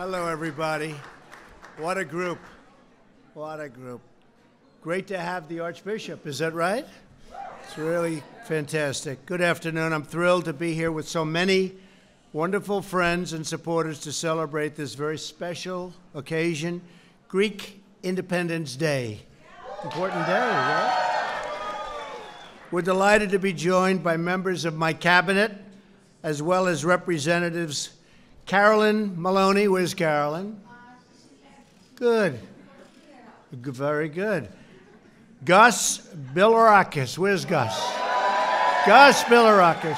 Hello, everybody. What a group. What a group. Great to have the Archbishop, is that right? It's really fantastic. Good afternoon. I'm thrilled to be here with so many wonderful friends and supporters to celebrate this very special occasion, Greek Independence Day. Important day, right? We're delighted to be joined by members of my cabinet, as well as representatives Carolyn Maloney. Where's Carolyn? Good. Very good. Gus Bilirakis. Where's Gus? Gus Bilirakis.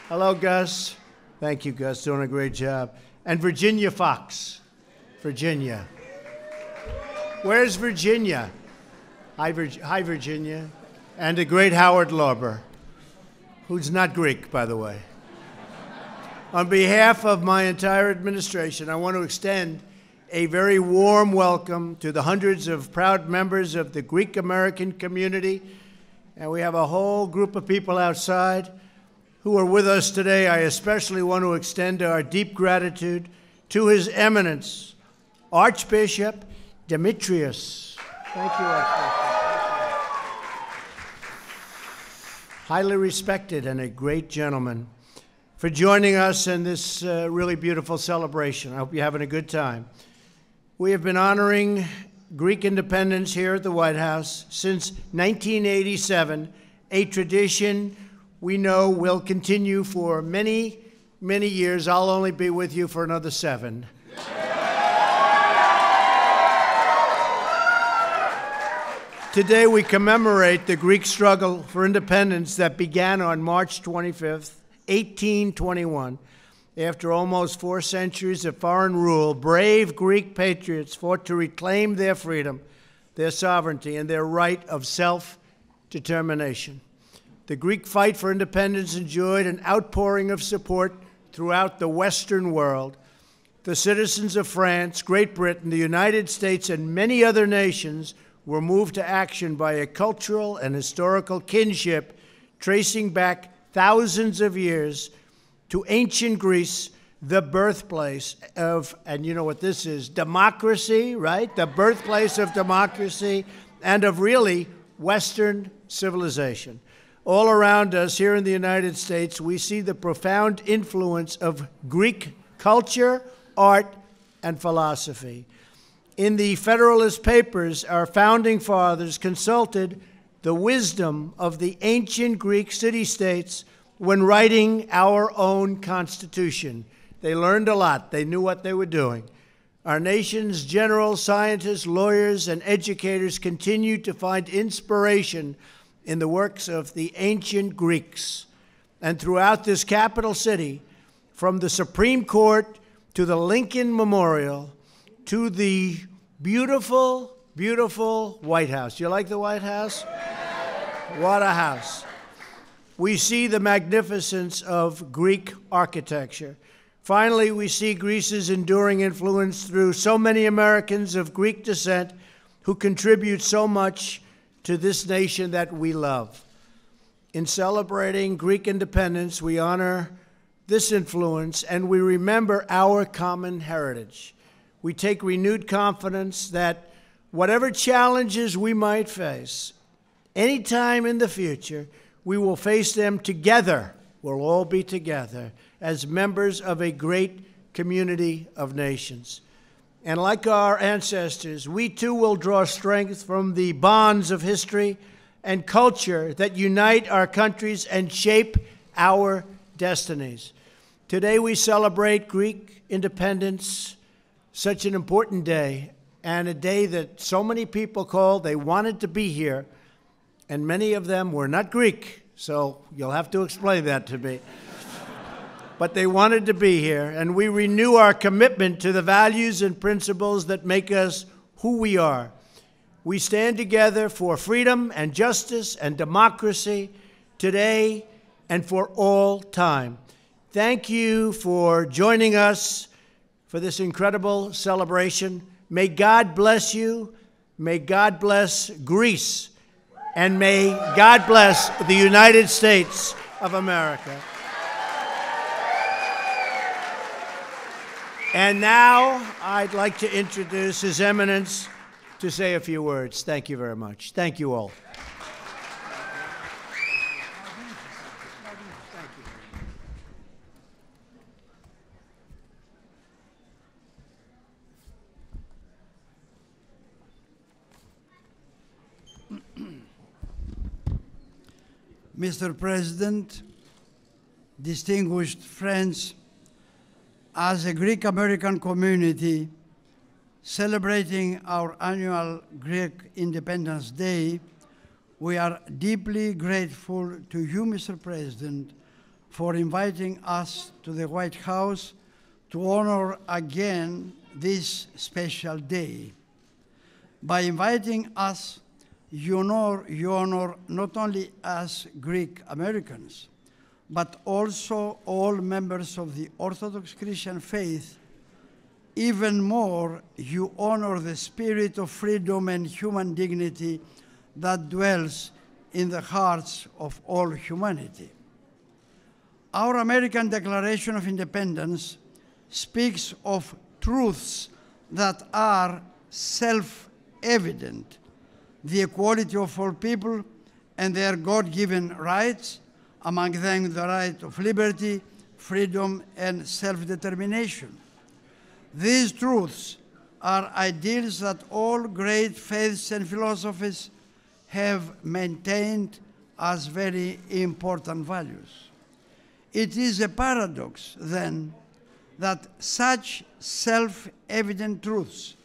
Hello, Gus. Thank you, Gus. Doing a great job. And Virginia Fox. Virginia. Where's Virginia? Hi, Virginia. And the great Howard Lorber, who's not Greek, by the way. On behalf of my entire administration, I want to extend a very warm welcome to the hundreds of proud members of the Greek American community. And we have a whole group of people outside who are with us today. I especially want to extend our deep gratitude to His Eminence, Archbishop Demetrios. Thank you, Archbishop. Highly respected and a great gentleman, for joining us in this really beautiful celebration. I hope you're having a good time. We have been honoring Greek independence here at the White House since 1987, a tradition we know will continue for many, many years. I'll only be with you for another 7. Today we commemorate the Greek struggle for independence that began on March 25th, 1821. After almost 4 centuries of foreign rule, brave Greek patriots fought to reclaim their freedom, their sovereignty, and their right of self-determination. The Greek fight for independence enjoyed an outpouring of support throughout the Western world. The citizens of France, Great Britain, the United States, and many other nations were moved to action by a cultural and historical kinship tracing back thousands of years to ancient Greece, the birthplace of, and you know what this is, democracy, right? The birthplace of democracy and of really Western civilization. All around us here in the United States, we see the profound influence of Greek culture, art, and philosophy. In the Federalist Papers, our founding fathers consulted the wisdom of the ancient Greek city-states when writing our own Constitution. They learned a lot. They knew what they were doing. Our nation's generals, scientists, lawyers, and educators continue to find inspiration in the works of the ancient Greeks. And throughout this capital city, from the Supreme Court to the Lincoln Memorial to the beautiful, beautiful White House. You like the White House? What a house. We see the magnificence of Greek architecture. Finally, we see Greece's enduring influence through so many Americans of Greek descent who contribute so much to this nation that we love. In celebrating Greek independence, we honor this influence and we remember our common heritage. We take renewed confidence that whatever challenges we might face, anytime in the future, we will face them together. We'll all be together as members of a great community of nations. And like our ancestors, we too will draw strength from the bonds of history and culture that unite our countries and shape our destinies. Today we celebrate Greek independence, such an important day, and a day that so many people called. They wanted to be here, and many of them were not Greek, so you'll have to explain that to me. But they wanted to be here, and we renew our commitment to the values and principles that make us who we are. We stand together for freedom and justice and democracy today and for all time. Thank you for joining us for this incredible celebration. May God bless you. May God bless Greece. And may God bless the United States of America. And now I'd like to introduce His Eminence to say a few words. Thank you very much. Thank you all. Mr. President, distinguished friends, as a Greek-American community celebrating our annual Greek Independence Day, we are deeply grateful to you, Mr. President, for inviting us to the White House to honor again this special day. By inviting us, you honor not only us Greek Americans, but also all members of the Orthodox Christian faith. Even more, you honor the spirit of freedom and human dignity that dwells in the hearts of all humanity. Our American Declaration of Independence speaks of truths that are self-evident: the equality of all people and their God-given rights, among them the right of liberty, freedom, and self-determination. These truths are ideals that all great faiths and philosophies have maintained as very important values. It is a paradox, then, that such self-evident truths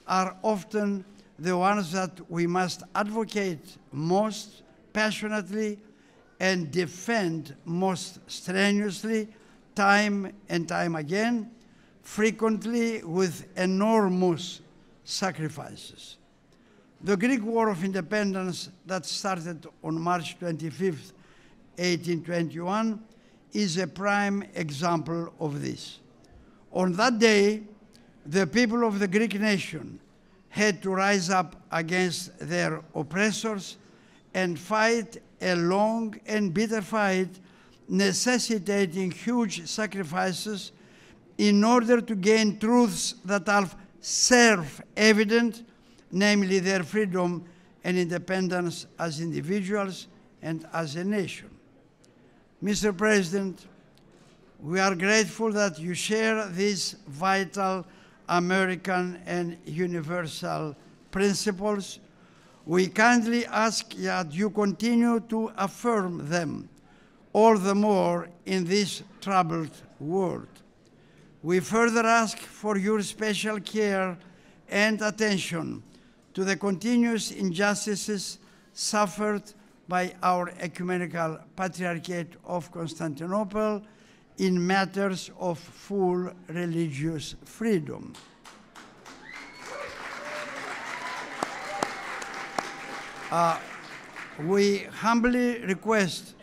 are often the ones that we must advocate most passionately and defend most strenuously, time and time again, frequently with enormous sacrifices. The Greek War of Independence that started on March 25th, 1821, is a prime example of this. On that day, the people of the Greek nation had to rise up against their oppressors and fight a long and bitter fight, necessitating huge sacrifices in order to gain truths that are self-evident, namely their freedom and independence as individuals and as a nation. Mr. President, we are grateful that you share these vital American and universal principles. We kindly ask that you continue to affirm them, all the more in this troubled world. We further ask for your special care and attention to the continuous injustices suffered by our Ecumenical Patriarchate of Constantinople in matters of full religious freedom. We humbly request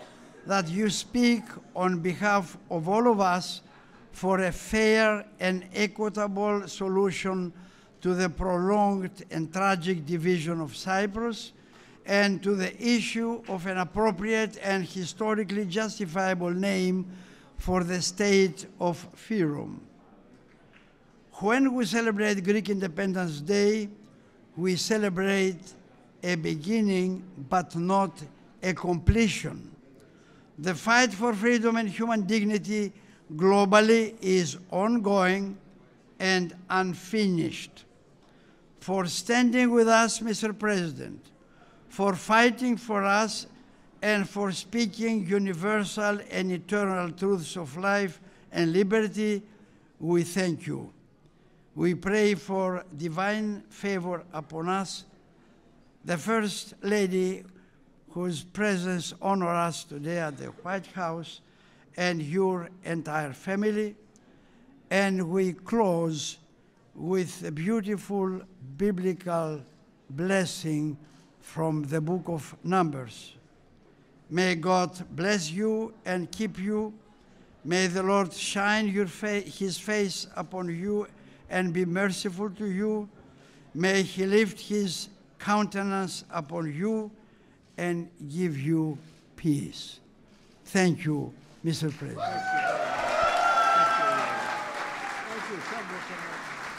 that you speak on behalf of all of us for a fair and equitable solution to the prolonged and tragic division of Cyprus and to the issue of an appropriate and historically justifiable name for the state of Fyrom. When we celebrate Greek Independence Day, we celebrate a beginning but not a completion. The fight for freedom and human dignity globally is ongoing and unfinished. For standing with us, Mr. President, for fighting for us, and for speaking universal and eternal truths of life and liberty, we thank you. We pray for divine favor upon us, the First Lady, whose presence honors us today at the White House, and your entire family. And we close with a beautiful biblical blessing from the book of Numbers. May God bless you and keep you. May the Lord shine his face upon you and be merciful to you. May he lift his countenance upon you and give you peace. Thank you, Mr. President. Thank you. Thank you. so much.